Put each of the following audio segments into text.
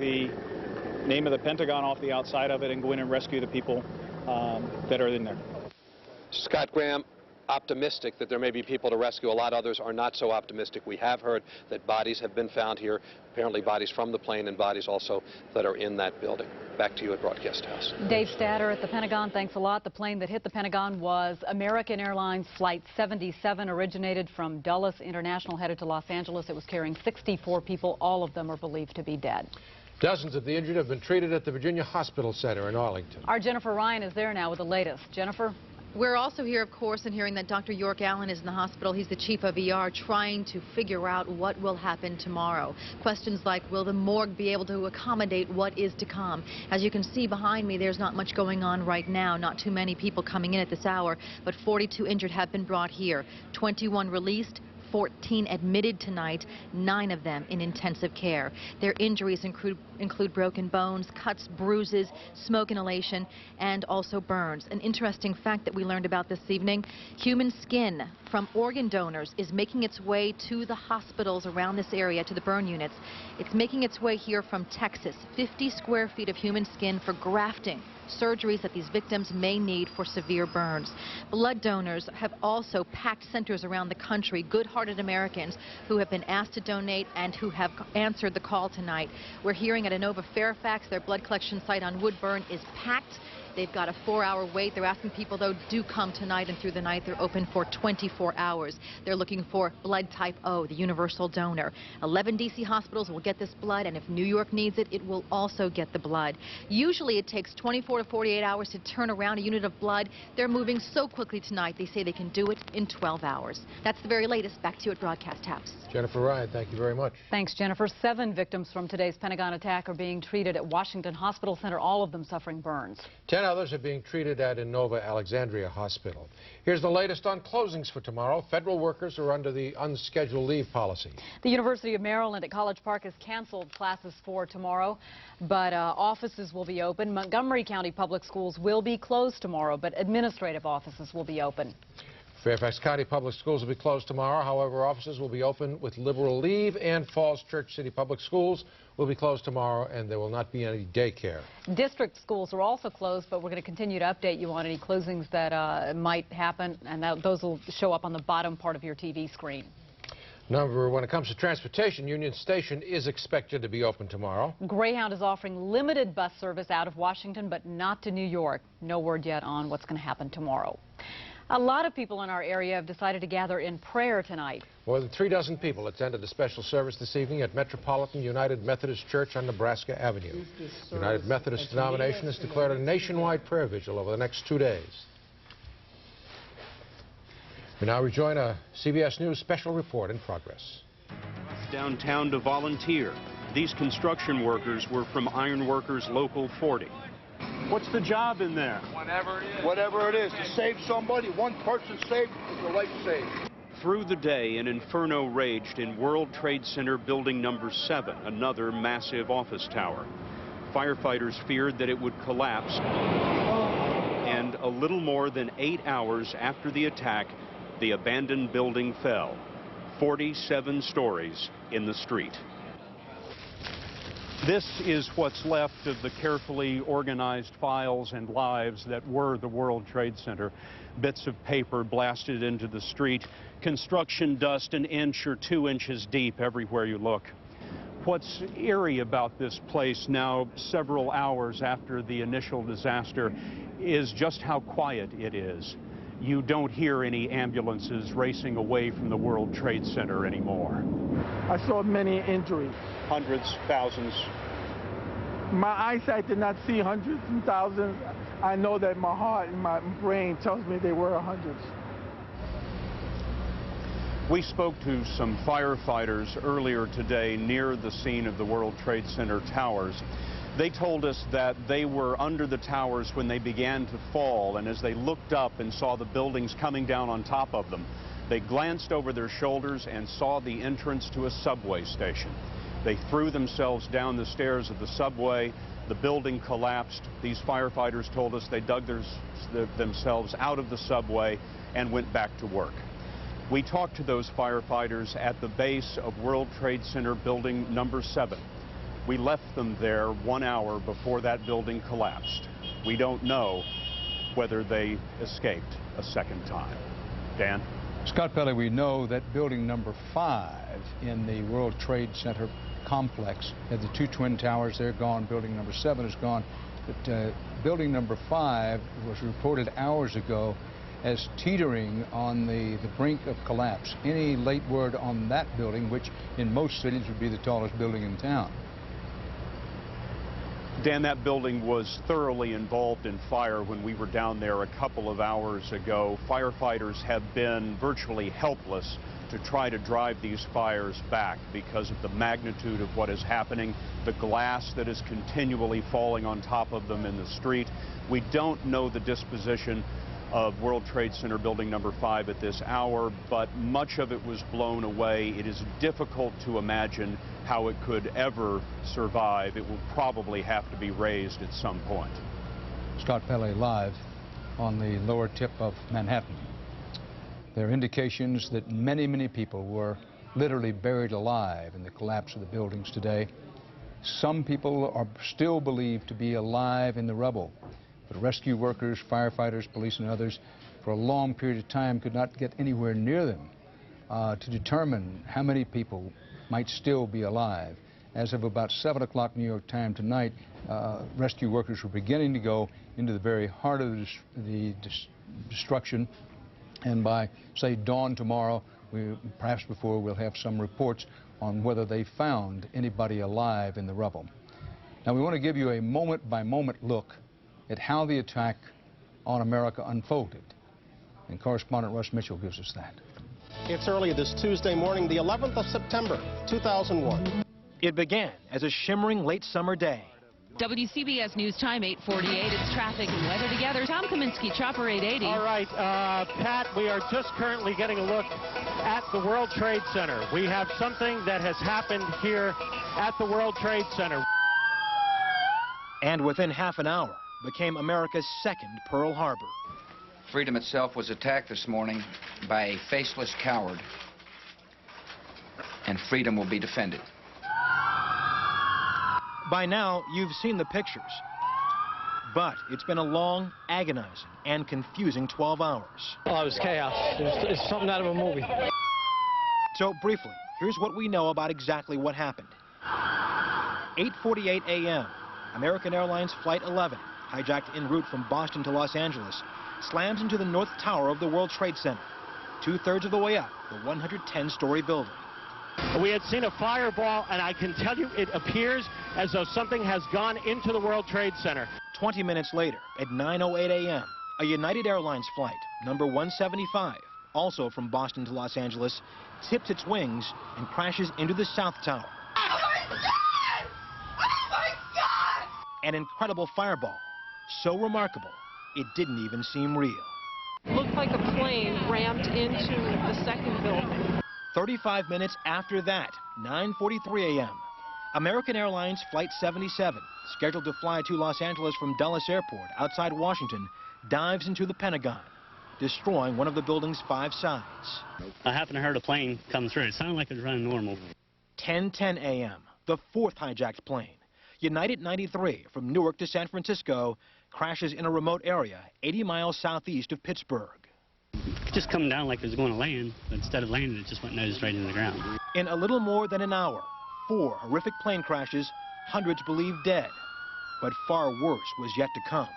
the name of the Pentagon off the outside of it and go in and rescue the people that are in there. Scott Graham, optimistic that there may be people to rescue. A lot others are not so optimistic. We have heard that bodies have been found here, apparently bodies from the plane and bodies also that are in that building. Back to you at Broadcast House. Dave Statter at the Pentagon, thanks a lot. The plane that hit the Pentagon was American Airlines Flight 77, originated from Dulles International, headed to Los Angeles. It was carrying 64 people. All of them are believed to be dead. Dozens of the injured have been treated at the Virginia Hospital Center in Arlington. Our Jennifer Ryan is there now with the latest. Jennifer? We're also here, of course, and hearing that Dr. York Allen is in the hospital. He's the chief of ER, trying to figure out what will happen tomorrow. Questions like, will the morgue be able to accommodate what is to come? As you can see behind me, there's not much going on right now. Not too many people coming in at this hour, but 42 injured have been brought here. 21 released. 14 admitted tonight, 9 of them in intensive care. Their injuries include broken bones, cuts, bruises, smoke inhalation, and also burns. An interesting fact that we learned about this evening, human skin from organ donors is making its way to the hospitals around this area, to the burn units. It's making its way here from Texas, 50 square feet of human skin for grafting, surgeries that these victims may need for severe burns. Blood donors have also packed centers around the country, good-hearted Americans who have been asked to donate and who have answered the call tonight. We're hearing at Inova Fairfax, their blood collection site on Woodburn is packed. They've got a 4-hour wait. They're asking people, though, do come tonight and through the night. They're open for 24 hours. They're looking for blood type O, the universal donor. 11 D.C. hospitals will get this blood, and if New York needs it, it will also get the blood. Usually it takes 24 to 48 hours to turn around a unit of blood. They're moving so quickly tonight, they say they can do it in 12 hours. That's the very latest. Back to you at Broadcast House. Jennifer Ryan, thank you very much. Thanks, Jennifer. 7 victims from today's Pentagon attack are being treated at Washington Hospital Center, all of them suffering burns. 10 others are being treated at Inova Alexandria Hospital. Here's the latest on closings for tomorrow. Federal workers are under the unscheduled leave policy. The University of Maryland at College Park has canceled classes for tomorrow, but offices will be open. Montgomery County Public Schools will be closed tomorrow, but administrative offices will be open. Fairfax County Public Schools will be closed tomorrow. However, offices will be open with liberal leave, and Falls Church City Public Schools will be closed tomorrow, and there will not be any daycare. District schools are also closed, but we're going to continue to update you on any closings that might happen, and those will show up on the bottom part of your TV screen. Number, when it comes to transportation, Union Station is expected to be open tomorrow. Greyhound is offering limited bus service out of Washington, but not to New York. No word yet on what's going to happen tomorrow. A lot of people in our area have decided to gather in prayer tonight. More than 3 dozen people attended a special service this evening at Metropolitan United Methodist Church on Nebraska Avenue. The United Methodist denomination has declared a nationwide prayer vigil over the next 2 days. We now rejoin a CBS News special report in progress. Downtown to volunteer. These construction workers were from Iron Workers Local 40. What's the job in there? Whatever it is. Whatever it is. To save somebody, one person saved is a life saved. Through the day, an inferno raged in World Trade Center Building Number 7, another massive office tower. Firefighters feared that it would collapse. And a little more than 8 hours after the attack, the abandoned building fell. 47 stories in the street. This is what's left of the carefully organized files and lives that were the World Trade Center. Bits of paper blasted into the street, construction dust 1 inch or 2 inches deep everywhere you look. What's eerie about this place now, several hours after the initial disaster, is just how quiet it is. You don't hear any ambulances racing away from the World Trade Center anymore. I saw many injuries. Hundreds, thousands. My eyesight did not see hundreds and thousands. I know that my heart and my brain tells me they were hundreds. We spoke to some firefighters earlier today near the scene of the World Trade Center towers. They told us that they were under the towers when they began to fall, and as they looked up and saw the buildings coming down on top of them, they glanced over their shoulders and saw the entrance to a subway station. They threw themselves down the stairs of the subway. The building collapsed. These firefighters told us they dug themselves out of the subway and went back to work. We talked to those firefighters at the base of World Trade Center Building Number 7. We left them there 1 hour before that building collapsed. We don't know whether they escaped a second time. Dan? Scott Pelley, we know that building number 5 in the World Trade Center complex had the 2 twin towers. They're gone. Building number 7 is gone. But building number 5 was reported hours ago as teetering on the brink of collapse. Any late word on that building, which in most cities would be the tallest building in town? Dan, that building was thoroughly involved in fire when we were down there a couple of hours ago. Firefighters have been virtually helpless to try to drive these fires back because of the magnitude of what is happening, the glass that is continually falling on top of them in the street. We don't know the disposition of World Trade Center building number 5 at this hour, but much of it was blown away. It is difficult to imagine how it could ever survive. It will probably have to be razed at some point. Scott Pelley live on the lower tip of Manhattan. There are indications that many, many people were literally buried alive in the collapse of the buildings today. Some people are still believed to be alive in the rubble. But rescue workers, firefighters, police, and others, for a long period of time, could not get anywhere near them to determine how many people might still be alive. As of about 7 o'clock New York time tonight, rescue workers were beginning to go into the very heart of the destruction. And by, say, dawn tomorrow, perhaps before, we'll have some reports on whether they found anybody alive in the rubble. Now, we want to give you a moment-by-moment look at how the attack on America unfolded. And correspondent Russ Mitchell gives us that. It's early this Tuesday morning, the 11th of September, 2001. It began as a shimmering late summer day. WCBS News Time, 8:48. It's traffic and weather together. Tom Kaminsky, Chopper 880. All right, Pat, we are just currently getting a look at the World Trade Center. We have something that has happened here at the World Trade Center. And within half an hour, became America's second Pearl Harbor. Freedom itself was attacked this morning by a faceless coward, and freedom will be defended. By now, you've seen the pictures. But it's been a long, agonizing, and confusing 12 hours. Oh, it was chaos. It's something out of a movie. So briefly, here's what we know about exactly what happened. 8:48 a.m., American Airlines Flight 11, hijacked en route from Boston to Los Angeles, slams into the North Tower of the World Trade Center, 2/3 of the way up the 110-story building. We had seen a fireball, and I can tell you it appears as though something has gone into the World Trade Center. 20 minutes later, at 9:08 a.m., a United Airlines flight, number 175, also from Boston to Los Angeles, tips its wings and crashes into the South Tower. Oh my God! Oh my God! An incredible fireball, so remarkable, it didn't even seem real. Looked like a plane rammed into the second building. 35 minutes after that, 9:43 a.m., American Airlines Flight 77, scheduled to fly to Los Angeles from Dulles Airport outside Washington, dives into the Pentagon, destroying one of the building's 5 sides. I happened to hear a plane come through. It sounded like it was running normal. 10:10 a.m., the 4th hijacked plane, United 93 from Newark to San Francisco, crashes in a remote area 80 miles southeast of Pittsburgh. It just come down like it was going to land, but instead of landing, it just went nose right into the ground. In a little more than an hour, 4 horrific plane crashes, hundreds believed dead. But far worse was yet to come.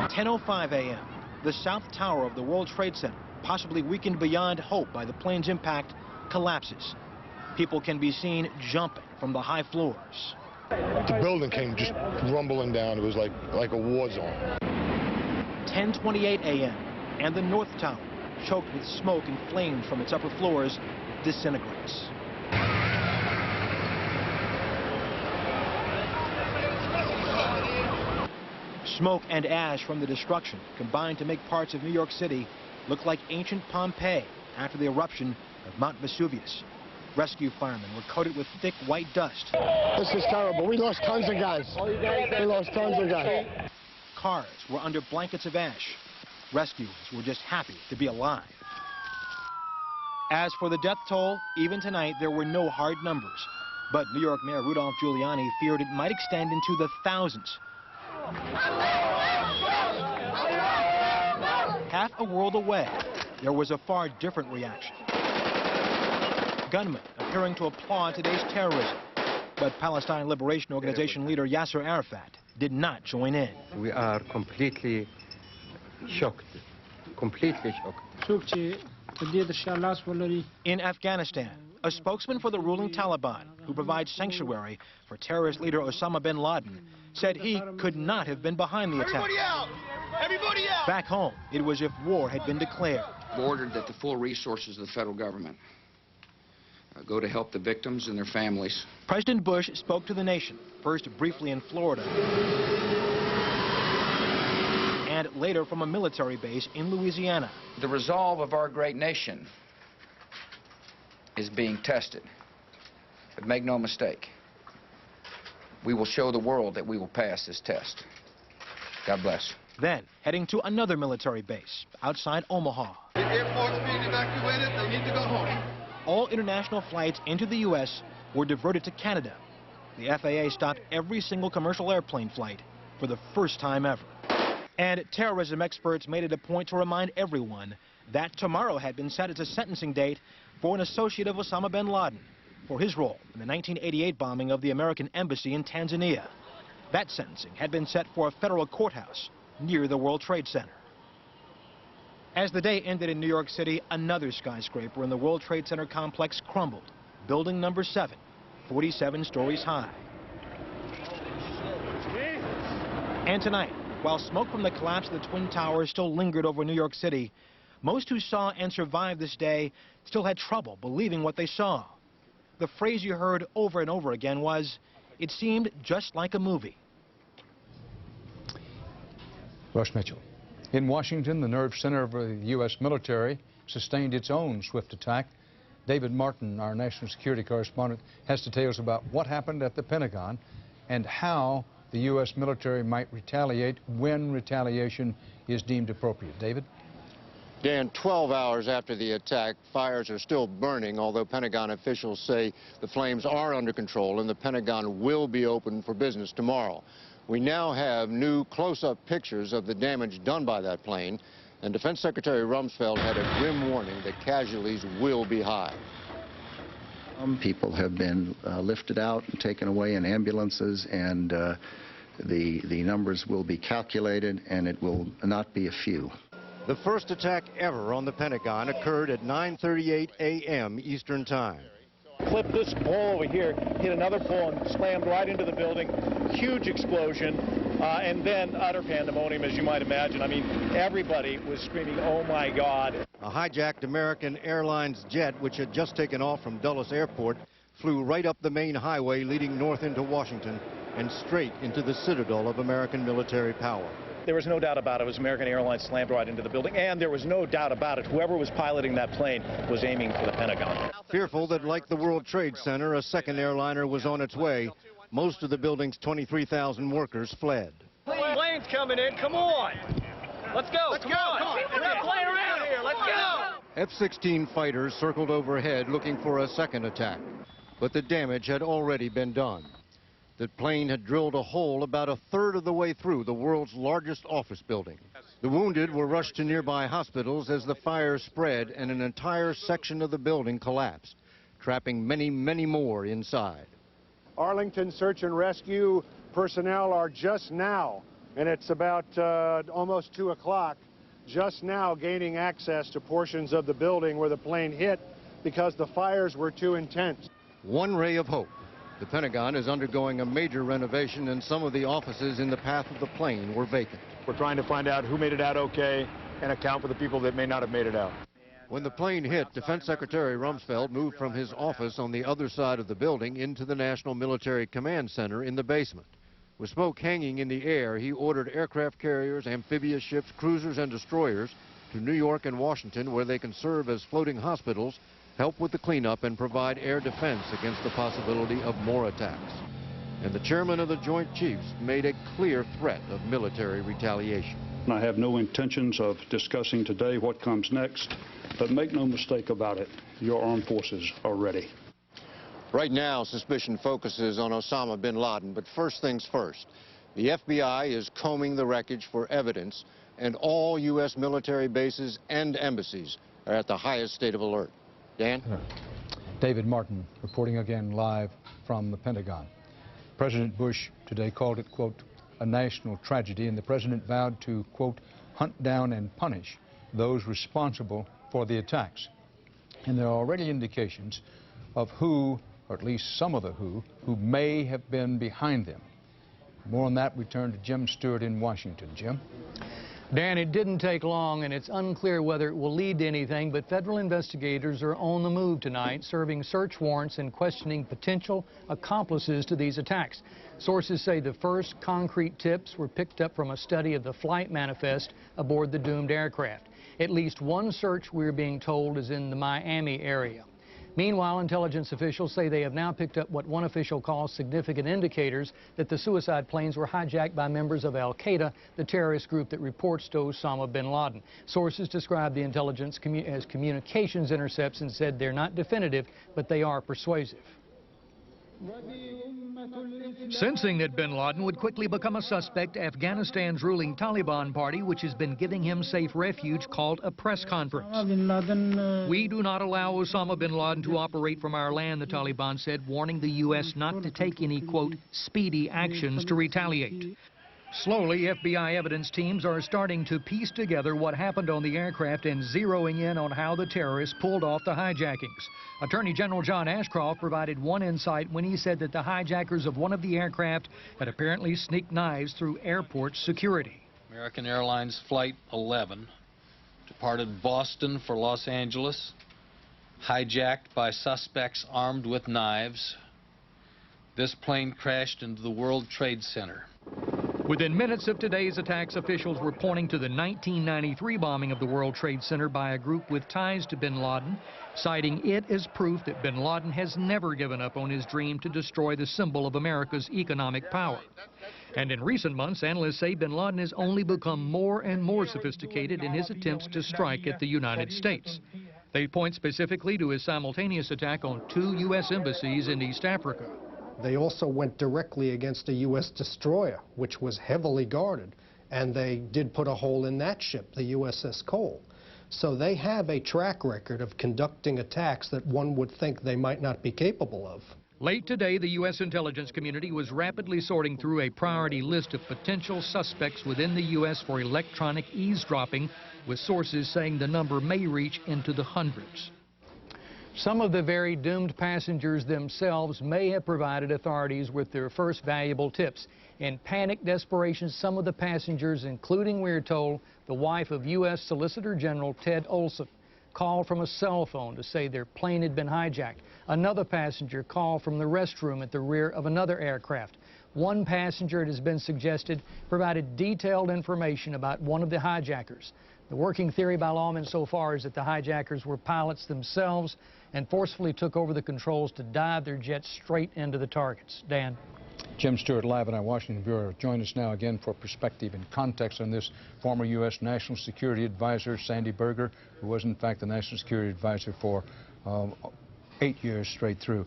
At 10:05 a.m., the South Tower of the World Trade Center, possibly weakened beyond hope by the plane's impact, collapses. People can be seen jumping from the high floors. The building came just rumbling down. It was like a war zone. 10:28 a.m. and the North Tower, choked with smoke and flames from its upper floors, disintegrates. Smoke and ash from the destruction combined to make parts of New York City look like ancient Pompeii after the eruption of Mount Vesuvius. Rescue firemen were coated with thick white dust. This is terrible. We lost tons of guys. We lost tons of guys. Cars were under blankets of ash. Rescuers were just happy to be alive. As for the death toll, even tonight there were no hard numbers. But New York Mayor Rudolph Giuliani feared it might extend into the thousands. Half a world away, there was a far different reaction. Gunmen appearing to applaud today's terrorism. But Palestine Liberation Organization leader Yasser Arafat did not join in. We are completely shocked. Completely shocked. In Afghanistan, a spokesman for the ruling Taliban, who provides sanctuary for terrorist leader Osama bin Laden, said he could not have been behind the attack. Everybody out! Everybody out! Back home, it was as if war had been declared. Ordered that the full resources of the federal government go to help the victims and their families. President Bush spoke to the nation, first briefly in Florida, and later from a military base in Louisiana. The resolve of our great nation is being tested. But make no mistake, we will show the world that we will pass this test. God bless. Then, heading to another military base outside Omaha. The airport's being evacuated. They need to go home. All international flights into the U.S. were diverted to Canada. The FAA stopped every single commercial airplane flight for the first time ever. And terrorism experts made it a point to remind everyone that tomorrow had been set as a sentencing date for an associate of Osama bin Laden for his role in the 1988 bombing of the American embassy in Tanzania. That sentencing had been set for a federal courthouse near the World Trade Center. As the day ended in New York City, another skyscraper in the World Trade Center complex crumbled. Building number 7, 47 stories high. And tonight, while smoke from the collapse of the Twin Towers still lingered over New York City, most who saw and survived this day still had trouble believing what they saw. The phrase you heard over and over again was, "It seemed just like a movie." Rush Mitchell. In Washington, the nerve center of the U.S. military sustained its own swift attack. David Martin, our national security correspondent, has details about what happened at the Pentagon and how the U.S. military might retaliate when retaliation is deemed appropriate. David? Dan, 12 hours after the attack, fires are still burning, although Pentagon officials say the flames are under control and the Pentagon will be open for business tomorrow. We now have new close-up pictures of the damage done by that plane, and Defense Secretary Rumsfeld had a grim warning that casualties will be high. Some people have been lifted out and taken away in ambulances, and the numbers will be calculated, and it will not be a few. The first attack ever on the Pentagon occurred at 9:38 a.m. Eastern Time. Clipped this pole over here, hit another pole and slammed right into the building. Huge explosion, and then utter pandemonium, as you might imagine. I mean, everybody was screaming, "Oh my God." A hijacked American Airlines jet, which had just taken off from Dulles Airport, flew right up the main highway leading north into Washington and straight into the citadel of American military power. There was no doubt about it. It was American Airlines slammed right into the building, and there was no doubt about it. Whoever was piloting that plane was aiming for the Pentagon. Fearful that, like the World Trade Center, a second airliner was on its way, most of the building's 23,000 workers fled. Plane's coming in. Come on. Let's go. Come on. We're not playing around here. Let's go. F-16 fighters circled overhead looking for a second attack, but the damage had already been done. The plane had drilled a hole about a third of the way through the world's largest office building. The wounded were rushed to nearby hospitals as the fire spread and an entire section of the building collapsed, trapping many, many more inside. Arlington search and rescue personnel are just now, and it's about almost 2 o'clock, just now gaining access to portions of the building where the plane hit because the fires were too intense. One ray of hope. The Pentagon is undergoing a major renovation, and some of the offices in the path of the plane were vacant. We're trying to find out who made it out okay and account for the people that may not have made it out. When the plane hit, Defense Secretary Rumsfeld moved from his office on the other side of the building into the National Military Command Center in the basement. With smoke hanging in the air, he ordered aircraft carriers, amphibious ships, cruisers, and destroyers to New York and Washington, where they can serve as floating hospitals, help with the cleanup, and provide air defense against the possibility of more attacks. And the chairman of the Joint Chiefs made a clear threat of military retaliation. I have no intentions of discussing today what comes next. But make no mistake about it, your armed forces are ready. Right now, suspicion focuses on Osama bin Laden, but first things first. The FBI is combing the wreckage for evidence, and all U.S. military bases and embassies are at the highest state of alert. Dan? David Martin reporting again live from the Pentagon. President Bush today called it, quote, a national tragedy, and the president vowed to, quote, hunt down and punish those responsible for the attacks. And there are already indications of who, or at least some of the who may have been behind them. More on that, we turn to Jim Stewart in Washington. Jim? Dan, it didn't take long, and it's unclear whether it will lead to anything, but federal investigators are on the move tonight, serving search warrants and questioning potential accomplices to these attacks. Sources say the first concrete tips were picked up from a study of the flight manifest aboard the doomed aircraft. At least one search, we're being told, is in the Miami area. Meanwhile, intelligence officials say they have now picked up what one official calls significant indicators that the suicide planes were hijacked by members of Al-Qaeda, the terrorist group that reports to Osama bin Laden. Sources describe the intelligence as communications intercepts and said they're not definitive, but they are persuasive. Sensing that bin Laden would quickly become a suspect, Afghanistan's ruling Taliban party, which has been giving him safe refuge, called a press conference. We do not allow Osama bin Laden to operate from our land, the Taliban said, warning the U.S. not to take any, quote, speedy actions to retaliate. Slowly, FBI evidence teams are starting to piece together what happened on the aircraft and zeroing in on how the terrorists pulled off the hijackings. Attorney General John Ashcroft provided one insight when he said that the hijackers of one of the aircraft had apparently sneaked knives through airport security. American Airlines Flight 11 departed Boston for Los Angeles, hijacked by suspects armed with knives. This plane crashed into the World Trade Center. Within minutes of today's attacks, officials were pointing to the 1993 bombing of the World Trade Center by a group with ties to bin Laden, citing it as proof that bin Laden has never given up on his dream to destroy the symbol of America's economic power. And in recent months, analysts say bin Laden has only become more and more sophisticated in his attempts to strike at the United States. They point specifically to his simultaneous attack on 2 U.S. embassies in East Africa. They also went directly against a U.S. destroyer, which was heavily guarded, and they did put a hole in that ship, the USS Cole. So they have a track record of conducting attacks that one would think they might not be capable of. Late today, the U.S. intelligence community was rapidly sorting through a priority list of potential suspects within the U.S. for electronic eavesdropping, with sources saying the number may reach into the hundreds. Some of the very doomed passengers themselves may have provided authorities with their first valuable tips. In panic desperation, some of the passengers, including, we're told, the wife of U.S. Solicitor General Ted Olson, called from a cell phone to say their plane had been hijacked. Another passenger called from the restroom at the rear of another aircraft. One passenger, it has been suggested, provided detailed information about one of the hijackers. The working theory by lawmen so far is that the hijackers were pilots themselves and forcefully took over the controls to dive their jets straight into the targets. Dan? Jim Stewart live in our Washington Bureau. Join us now again for perspective and context on this. Former U.S. National Security Advisor Sandy Berger, who was in fact the National Security Advisor for 8 years straight through.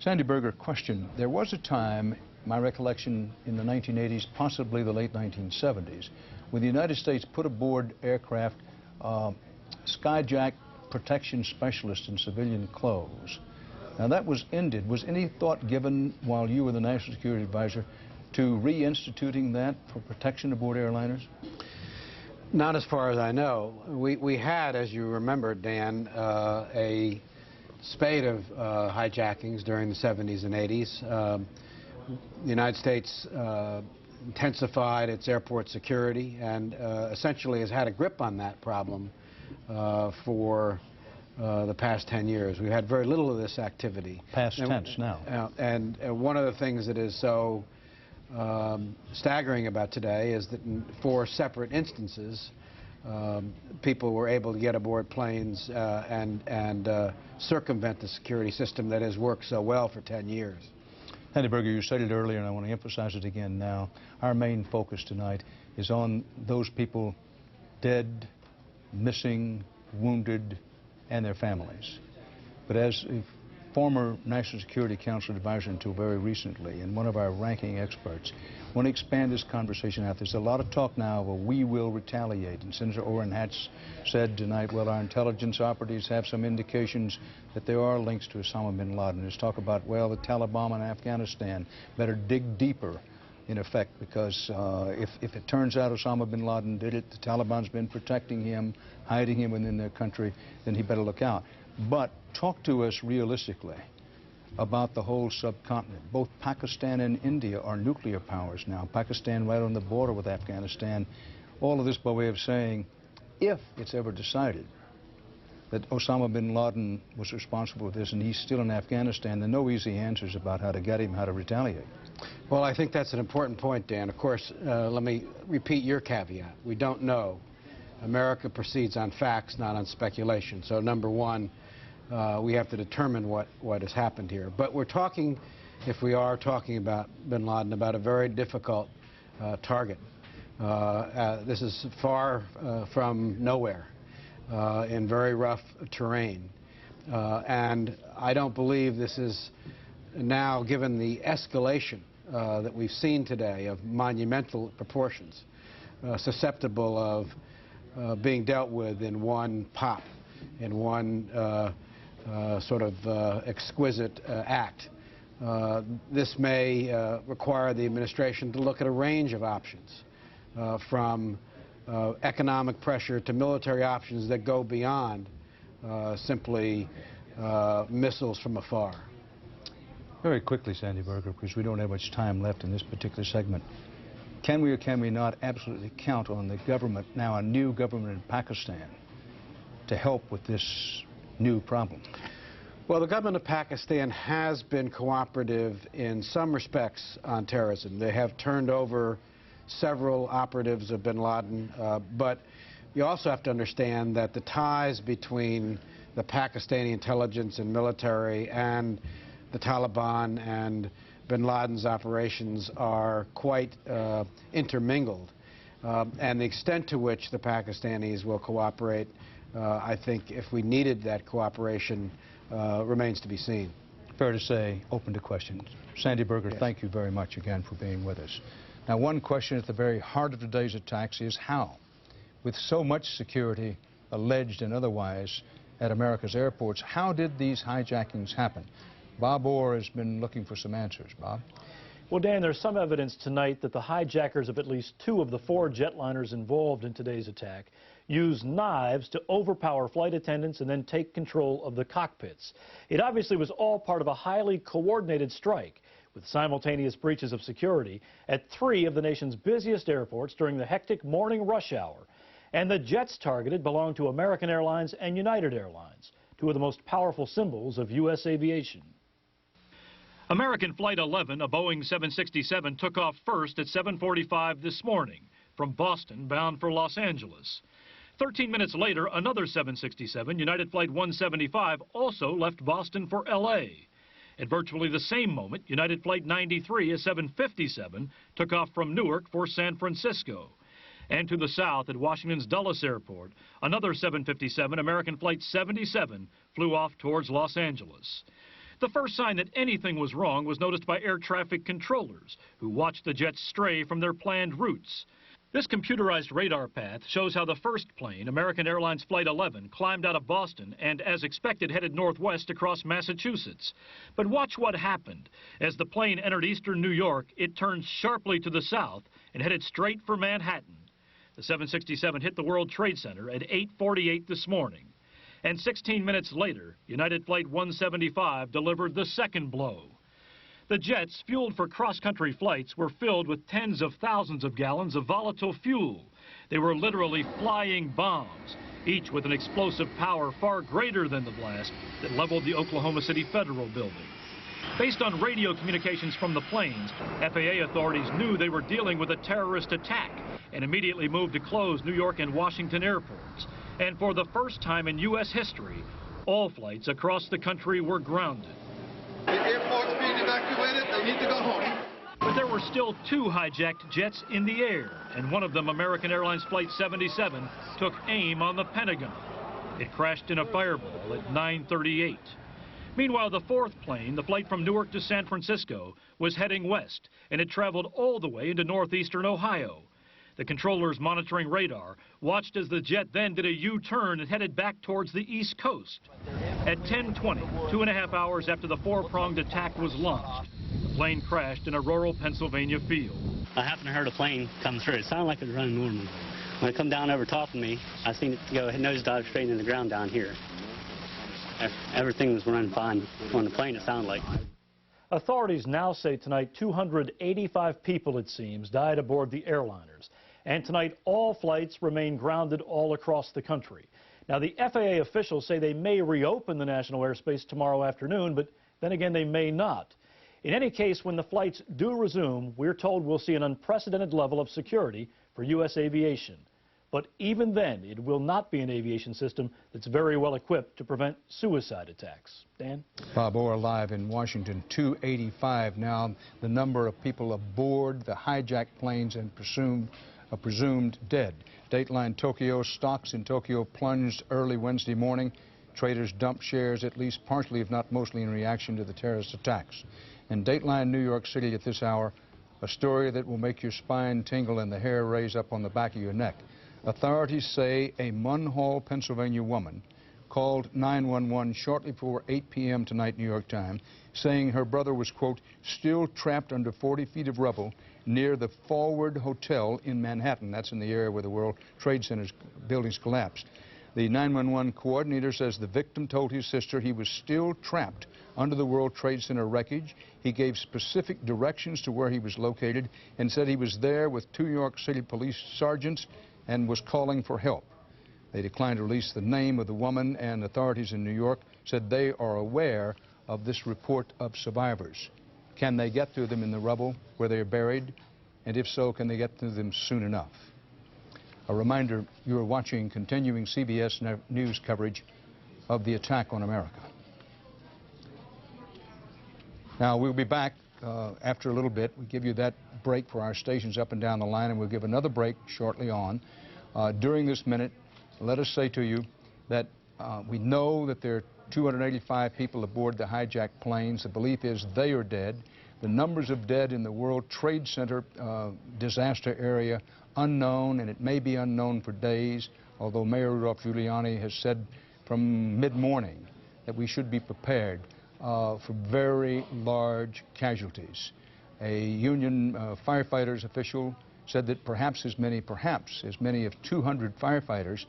Sandy Berger, question. There was a time, my recollection, in the 1980s, possibly the late 1970s, when the United States put aboard aircraft skyjack protection specialists in civilian clothes. Now that was ended. Was any thought given while you were the National Security Advisor to reinstituting that for protection aboard airliners? Not as far as I know. We had, as you remember, Dan, a spate of hijackings during the 70s and 80s. The United States intensified its airport security and essentially has had a grip on that problem for the past 10 years. We've had very little of this activity. Past tense now. And one of the things that is so staggering about today is that in 4 separate instances, people were able to get aboard planes and circumvent the security system that has worked so well for 10 years. Sandy Berger, you said it earlier, and I want to emphasize it again now. Our main focus tonight is on those people dead, missing, wounded, and their families. But as a former National Security Council advisor until very recently, and one of our ranking experts, want to expand this conversation out. There's a lot of talk now of a we will retaliate, and Senator Orrin Hatch said tonight, well, our intelligence operatives have some indications that there are links to Osama bin Laden. There's talk about, well, the Taliban in Afghanistan better dig deeper, in effect, because if it turns out Osama bin Laden did it, the Taliban's been protecting him, hiding him within their country, then he better look out. But talk to us realistically about the whole subcontinent. Both Pakistan and India are nuclear powers now. Pakistan right on the border with Afghanistan. All of this by way of saying, if it's ever decided that Osama bin Laden was responsible for this and he's still in Afghanistan, there are no easy answers about how to get him, how to retaliate. Well, I think that's an important point, Dan. Of course, let me repeat your caveat. We don't know. America proceeds on facts, not on speculation. So, number one, we have to determine what has happened here. But we're talking, if we are talking about bin Laden, about a very difficult target. This is far from nowhere, in very rough terrain. And I don't believe this is now, given the escalation that we've seen today of monumental proportions, susceptible of being dealt with in one pop, in one sort of exquisite act. This may require the administration to look at a range of options, from economic pressure to military options that go beyond simply missiles from afar. Very quickly, Sandy Berger, because we don't have much time left in this particular segment. Can we or can we not absolutely count on the government, now a new government in Pakistan, to help with this new problem? Well, the government of Pakistan has been cooperative in some respects on terrorism. They have turned over several operatives of bin Laden, but you also have to understand that the ties between the Pakistani intelligence and military and the Taliban and bin Laden's operations are quite intermingled. And the extent to which the Pakistanis will cooperate, I think if we needed that cooperation, remains to be seen. Fair to say, open to questions. Sandy Berger, yes. Thank you very much again for being with us. Now, one question at the very heart of today's attacks is how, with so much security, alleged and otherwise, at America's airports, how did these hijackings happen? Bob Orr has been looking for some answers. Bob? Well, Dan, there's some evidence tonight that the hijackers of at least 2 of the 4 jetliners involved in today's attack used knives to overpower flight attendants and then take control of the cockpits. It obviously was all part of a highly coordinated strike with simultaneous breaches of security at 3 of the nation's busiest airports during the hectic morning rush hour. And the jets targeted belong to American Airlines and United Airlines, 2 of the most powerful symbols of U.S. aviation. American Flight 11, a Boeing 767, took off first at 7:45 this morning from Boston bound for Los Angeles. 13 minutes later, another 767, United Flight 175, also left Boston for L.A. At virtually the same moment, United Flight 93, a 757, took off from Newark for San Francisco. And to the south at Washington's Dulles Airport, another 757, American Flight 77, flew off towards Los Angeles. The first sign that anything was wrong was noticed by air traffic controllers, who watched the jets stray from their planned routes. This computerized radar path shows how the first plane, American Airlines Flight 11, climbed out of Boston and, as expected, headed northwest across Massachusetts. But watch what happened. As the plane entered eastern New York, it turned sharply to the south and headed straight for Manhattan. The 767 hit the World Trade Center at 8:48 this morning. And 16 minutes later, United Flight 175 delivered the second blow. The jets, fueled for cross-country flights, were filled with tens of thousands of gallons of volatile fuel. They were literally flying bombs, each with an explosive power far greater than the blast that leveled the Oklahoma City Federal Building. Based on radio communications from the planes, FAA authorities knew they were dealing with a terrorist attack and immediately moved to close New York and Washington airports. And for the first time in U.S. history, all flights across the country were grounded. The airport's being evacuated. They need to go home. But there were still 2 hijacked jets in the air, and one of them, American Airlines Flight 77, took aim on the Pentagon. It crashed in a fireball at 9:38. Meanwhile, the fourth plane, the flight from Newark to San Francisco, was heading west, and it traveled all the way into northeastern Ohio. The controllers monitoring radar watched as the jet then did a U-turn and headed back towards the East Coast. At 10:20, 2.5 hours after the four-pronged attack was launched, the plane crashed in a rural Pennsylvania field. I happened to hear a plane come through. It sounded like it was running normally. When it come down over top of me, I seen it go nosedive straight into the ground down here. Everything was running fine on the plane, it sounded like. Authorities now say tonight 285 people, it seems, died aboard the airliners. And tonight all flights remain grounded all across the country. Now, the FAA officials say they may reopen the national airspace tomorrow afternoon, but then again they may not. In any case, when the flights do resume, we're told we'll see an unprecedented level of security for U.S. aviation. But even then, it will not be an aviation system that's very well equipped to prevent suicide attacks. Dan? Bob Orr live in Washington. 285 now, the number of people aboard the hijacked planes and presumed dead. Dateline Tokyo, stocks in Tokyo plunged early Wednesday morning. Traders dumped shares, at least partially, if not mostly, in reaction to the terrorist attacks. And Dateline New York City at this hour, a story that will make your spine tingle and the hair raise up on the back of your neck. Authorities say a Munhall, Pennsylvania woman called 911 shortly before 8 p.m. tonight, New York time, saying her brother was, quote, still trapped under 40 feet of rubble near the Forward Hotel in Manhattan. That's in the area where the World Trade Center's buildings collapsed. The 911 coordinator says the victim told his sister he was still trapped under the World Trade Center wreckage. He gave specific directions to where he was located and said he was there with 2 New York City police sergeants and was calling for help. They declined to release the name of the woman, and authorities in New York said they are aware of this report of survivors. Can they get to them in the rubble where they are buried? And if so, can they get to them soon enough? A reminder, you are watching continuing CBS News coverage of the attack on America. Now, we'll be back after a little bit. We'll give you that break for our stations up and down the line, and we'll give another break shortly on. During this minute, let us say to you that we know that there are 285 people aboard the hijacked planes. The belief is they are dead. The numbers of dead in the World Trade Center disaster area, unknown, and it may be unknown for days, although Mayor Rudolph Giuliani has said from mid-morning that we should be prepared for very large casualties. A union firefighters official said that perhaps as many as 200 firefighters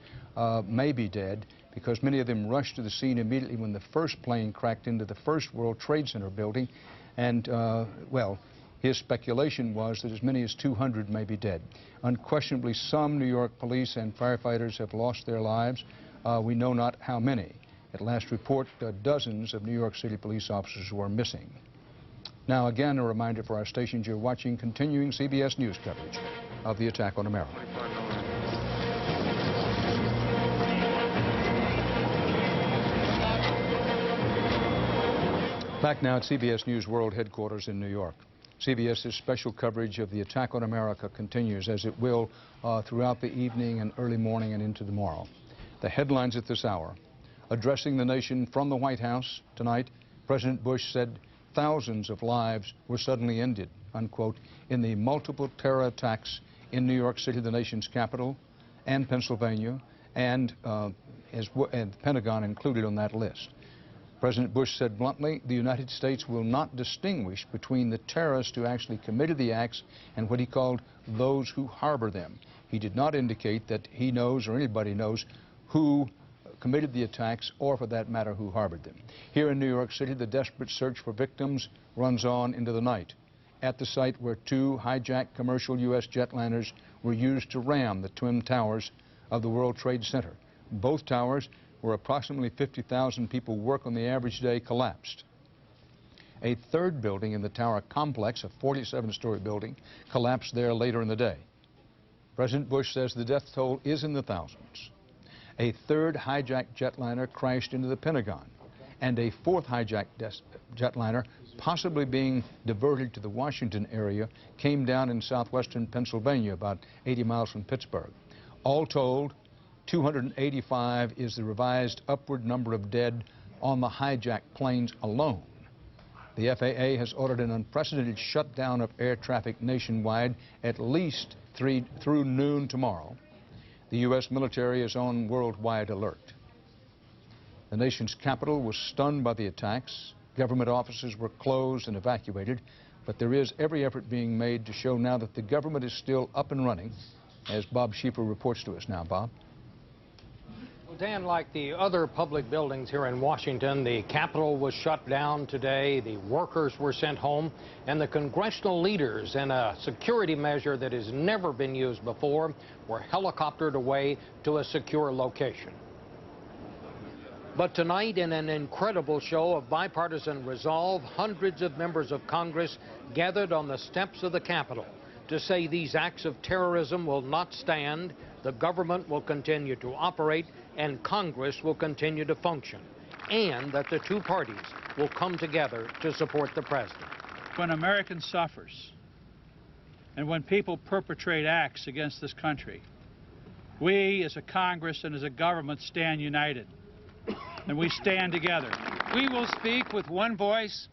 may be dead because many of them rushed to the scene immediately when the first plane cracked into the first World Trade Center building. And, well, his speculation was that as many as 200 may be dead. Unquestionably, some New York police and firefighters have lost their lives. We know not how many. At last report, dozens of New York City police officers were missing. Now, again, a reminder for our stations, you're watching continuing CBS News coverage of the attack on America. Back now at CBS News World Headquarters in New York. CBS's special coverage of the attack on America continues, as it will throughout the evening and early morning and into tomorrow. The headlines at this hour. Addressing the nation from the White House tonight, President Bush said thousands of lives were suddenly ended, unquote, in the multiple terror attacks in New York City, the nation's capital, and Pennsylvania, and the Pentagon included on that list. President Bush said bluntly, the United States will not distinguish between the terrorists who actually committed the acts and what he called those who harbor them. He did not indicate that he knows or anybody knows who committed the attacks or, for that matter, who harbored them. Here in New York City, the desperate search for victims runs on into the night. At the site where 2 hijacked commercial U.S. jetliners were used to ram the twin towers of the World Trade Center. Both towers, where approximately 50,000 people work on the average day, collapsed. A third building in the tower complex, a 47-story building, collapsed there later in the day. President Bush says the death toll is in the thousands. A third hijacked jetliner crashed into the Pentagon, and a fourth hijacked jetliner, possibly being diverted to the Washington area, came down in southwestern Pennsylvania, about 80 miles from Pittsburgh. All told, 285 is the revised upward number of dead on the hijacked planes alone. The FAA has ordered an unprecedented shutdown of air traffic nationwide at least through noon tomorrow. The U.S. military is on worldwide alert. The nation's capital was stunned by the attacks. Government offices were closed and evacuated, but there is every effort being made to show now that the government is still up and running, as Bob Schieffer reports to us now. Bob? Well, Dan, like the other public buildings here in Washington, the Capitol was shut down today, the workers were sent home, and the congressional leaders, in a security measure that has never been used before, were helicoptered away to a secure location. But tonight, in an incredible show of bipartisan resolve, hundreds of members of Congress gathered on the steps of the Capitol to say these acts of terrorism will not stand, the government will continue to operate, and Congress will continue to function, and that the two parties will come together to support the president. When American suffers, and when people perpetrate acts against this country, we as a Congress and as a government stand united. And we stand together. We will speak with one voice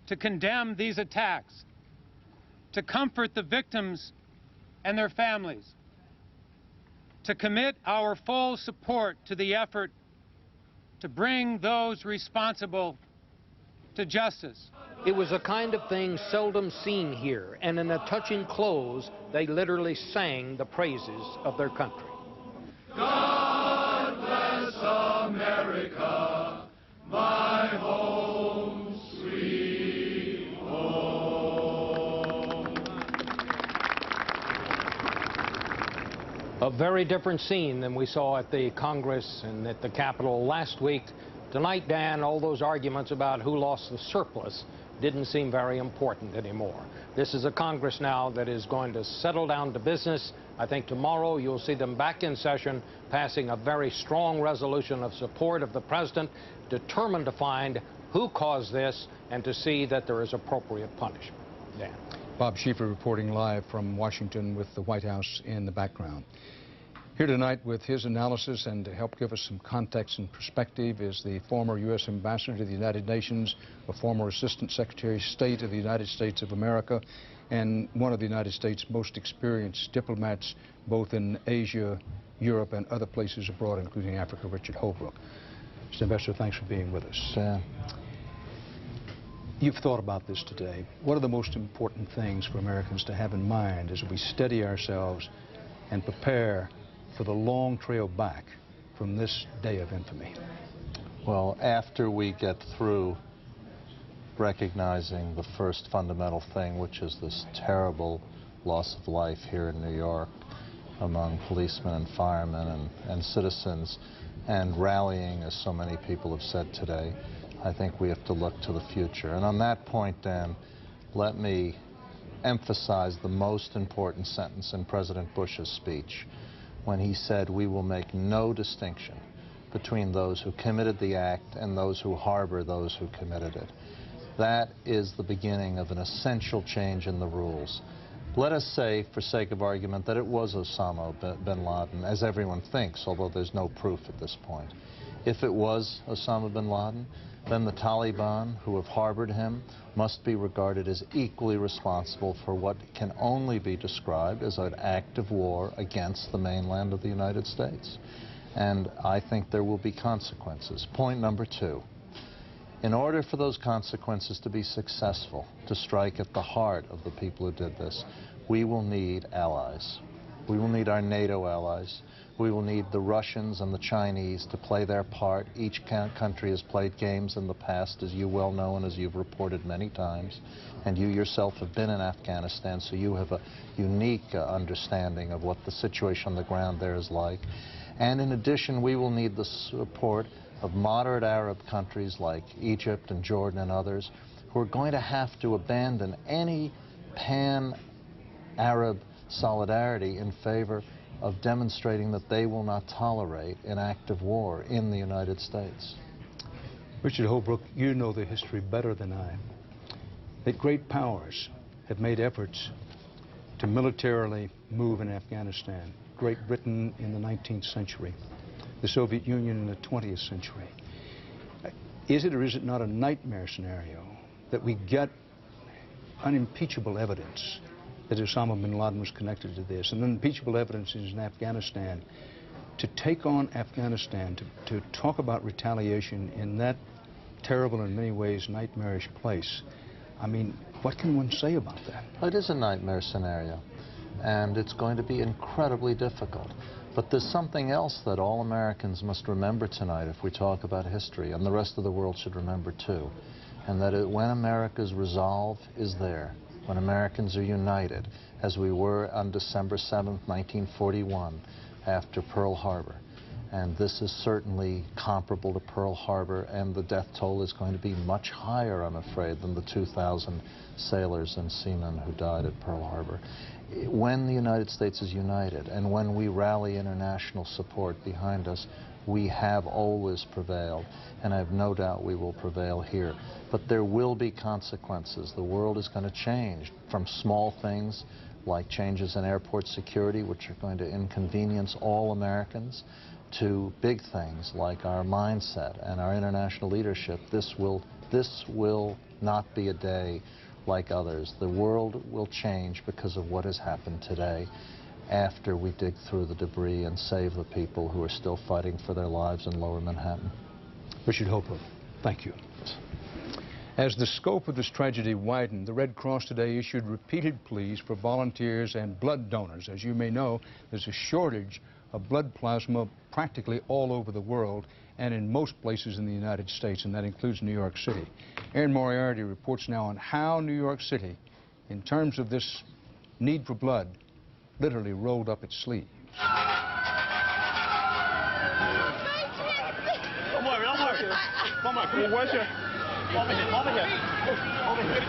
to condemn these attacks, to comfort the victims and their families, to commit our full support to the effort to bring those responsible to justice. It was a kind of thing seldom seen here, and in a touching close, they literally sang the praises of their country. God bless America, my home, sweet home. A very different scene than we saw at the Congress and at the Capitol last week. Tonight, Dan, all those arguments about who lost the surplus didn't seem very important anymore. This is a Congress now that is going to settle down to business. I think tomorrow you'll see them back in session, passing a very strong resolution of support of the president, determined to find who caused this and to see that there is appropriate punishment. Dan. Bob Schieffer reporting live from Washington with the White House in the background. Here tonight with his analysis and to help give us some context and perspective is the former U.S. Ambassador to the United Nations, a former Assistant Secretary of State of the United States of America, and one of the United States' most experienced diplomats, both in Asia, Europe, and other places abroad, including Africa, Richard Holbrooke. Mr. Ambassador, thanks for being with us. You've thought about this today. What are the most important things for Americans to have in mind as we steady ourselves and prepare for the long trail back from this day of infamy? Well, after we get through recognizing the first fundamental thing, which is this terrible loss of life here in New York among policemen and firemen and citizens, and rallying, as so many people have said today, I think we have to look to the future. And on that point, Dan, let me emphasize the most important sentence in President Bush's speech, when he said, "We will make no distinction between those who committed the act and those who harbor those who committed it." That is the beginning of an essential change in the rules. Let us say, for sake of argument, that it was Osama bin Laden, as everyone thinks, although there's no proof at this point. If it was Osama bin Laden, then the Taliban, who have harbored him, must be regarded as equally responsible for what can only be described as an act of war against the mainland of the United States. And I think there will be consequences. Point number two, in order for those consequences to be successful, to strike at the heart of the people who did this, we will need allies. We will need our NATO allies. We will need the Russians and the Chinese to play their part. Each country has played games in the past, as you well know and as you've reported many times. And you yourself have been in Afghanistan, so you have a unique understanding of what the situation on the ground there is like. And in addition, we will need the support of moderate Arab countries like Egypt and Jordan and others, who are going to have to abandon any pan-Arab solidarity in favor of demonstrating that they will not tolerate an act of war in the United States. Richard Holbrooke, you know the history better than I. That great powers have made efforts to militarily move in Afghanistan. Great Britain in the 19th century, the Soviet Union in the 20th century. Is it or is it not a nightmare scenario that we get unimpeachable evidence that Osama bin Laden was connected to this, and unimpeachable evidence is in Afghanistan, to take on Afghanistan, to talk about retaliation in that terrible, in many ways, nightmarish place? I mean, what can one say about that? It is a nightmare scenario, and it's going to be incredibly difficult. But there's something else that all Americans must remember tonight if we talk about history, and the rest of the world should remember too, and that when America's resolve is there, when Americans are united, as we were on December 7th, 1941, after Pearl Harbor, and this is certainly comparable to Pearl Harbor, and the death toll is going to be much higher, I'm afraid, than the 2,000 sailors and seamen who died at Pearl Harbor. When the United States is united, and when we rally international support behind us, we have always prevailed, and I have no doubt we will prevail here. But there will be consequences. The world is going to change, from small things like changes in airport security, which are going to inconvenience all Americans, to big things like our mindset and our international leadership. This will not be a day like others. The world will change because of what has happened today, after we dig through the debris and save the people who are still fighting for their lives in Lower Manhattan. Richard Hopper, thank you. As the scope of this tragedy widened, the Red Cross today issued repeated pleas for volunteers and blood donors. As you may know, there's a shortage of blood plasma practically all over the world and in most places in the United States, and that includes New York City. Aaron Moriarty reports now on how New York City, in terms of this need for blood, literally rolled up its sleeves. Don't worry. Come on, where's your... Over here.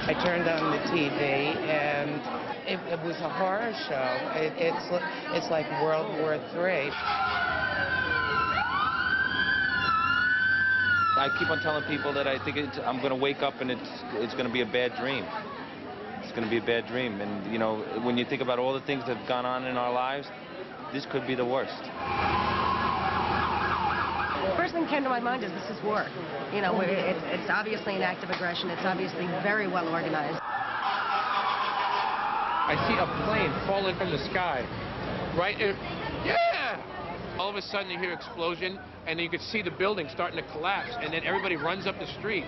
I turned on the TV, and it was a horror show. It's like World War III. I keep on telling people that I think I'm going to wake up and it's going to be a bad dream. It's going to be a bad dream. And, you know, when you think about all the things that have gone on in our lives, this could be the worst. First thing came to my mind is this is war. You know, it's obviously an act of aggression. It's obviously very well organized. I see a plane falling from the sky. Right in... Yeah! All of a sudden you hear an explosion, and then you can see the building starting to collapse, and then everybody runs up the street.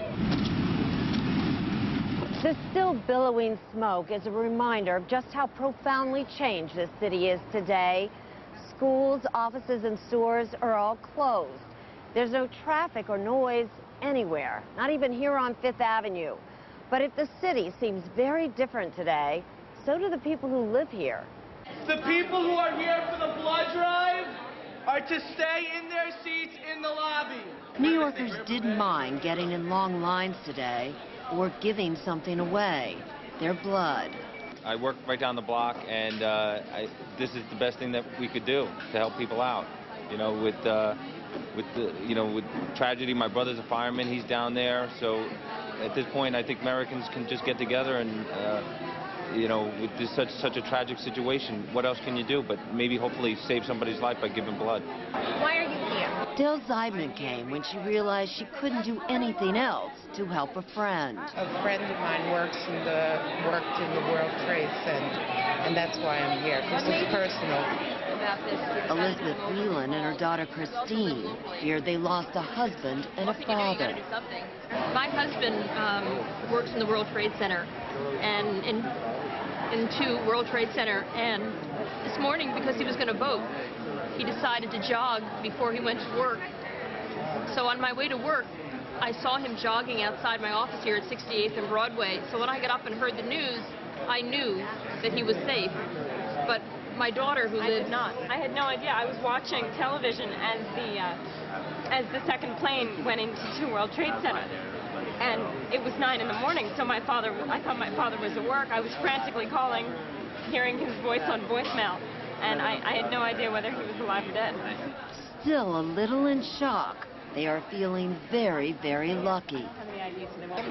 The still billowing smoke is a reminder of just how profoundly changed this city is today. Schools, offices, and stores are all closed. There's no traffic or noise anywhere, not even here on Fifth Avenue. But if the city seems very different today, so do the people who live here. The people who are here for the blood drive are to stay in their seats in the lobby. New Yorkers didn't mind getting in long lines today or giving something away, their blood. I work right down the block, and this is the best thing that we could do to help people out. You know, with tragedy, my brother's a fireman, he's down there, so at this point I think Americans can just get together and, you know, with this such a tragic situation, what else can you do but maybe hopefully save somebody's life by giving blood. Why are you here? Del Zeidman came when she realized she couldn't do anything else to help a friend. A friend of mine worked in the World Trade Center, and that's why I'm here, because it's personal. Elizabeth Whelan and her daughter Christine feared they lost a husband and a father. My husband works in the World Trade Center, and into World Trade Center, and this morning, because he was going to vote, he decided to jog before he went to work. So on my way to work, I saw him jogging outside my office here at 68th and Broadway. So when I got up and heard the news, I knew that he was safe. But my daughter, who lives... I had no idea. I was watching television as the second plane went into World Trade Center. And it was 9 in the morning, so I thought my father was at work. I was frantically calling, hearing his voice on voicemail. And I had no idea whether he was alive or dead. Still a little in shock, they are feeling very, very lucky.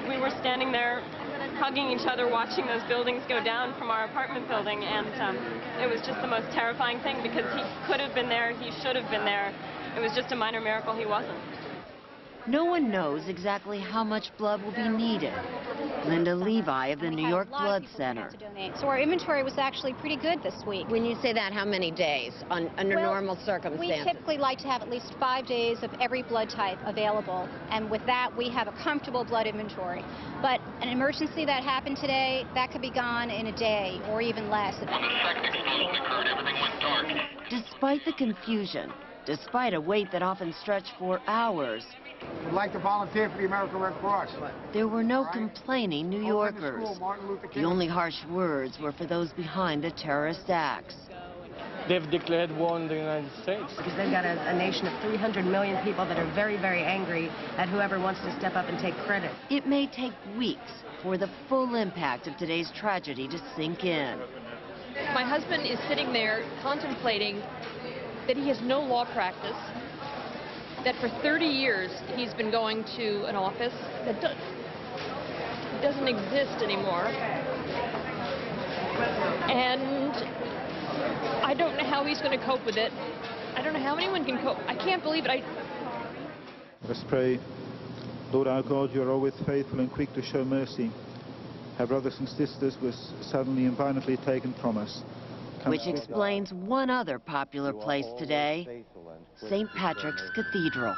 We were standing there hugging each other, watching those buildings go down from our apartment building, and it was just the most terrifying thing because he could have been there, he should have been there. It was just a minor miracle he wasn't. No one knows exactly how much blood will be needed. Linda Levi of the New York Blood Center. So our inventory was actually pretty good this week. When you say that, how many days under normal circumstances? We typically like to have at least 5 days of every blood type available, and with that we have a comfortable blood inventory. But an emergency that happened today, that could be gone in a day or even less. When the second explosion occurred, everything went dark. Despite the confusion, despite a wait that often stretched for hours, would like to volunteer for the American Red Cross. there were no complaining New Yorkers. The only harsh words were for those behind the terrorist acts. They've declared war on the United States. Because they've got a nation of 300 million people that are very, very angry at whoever wants to step up and take credit. It may take weeks for the full impact of today's tragedy to sink in. My husband is sitting there contemplating that he has no law practice, that for 30 years he's been going to an office that doesn't exist anymore. And I don't know how he's going to cope with it. I don't know how anyone can cope. I can't believe it. Let's pray. Lord our God, you are always faithful and quick to show mercy. Our brothers and sisters were suddenly and violently taken from us. Which explains one other popular place today, St. Patrick's Cathedral.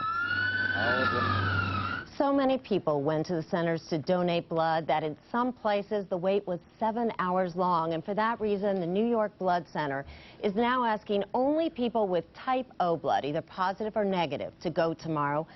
So many people went to the centers to donate blood that in some places the wait was 7 hours long, and for that reason the New York Blood Center is now asking only people with type O blood, either positive or negative, to go tomorrow.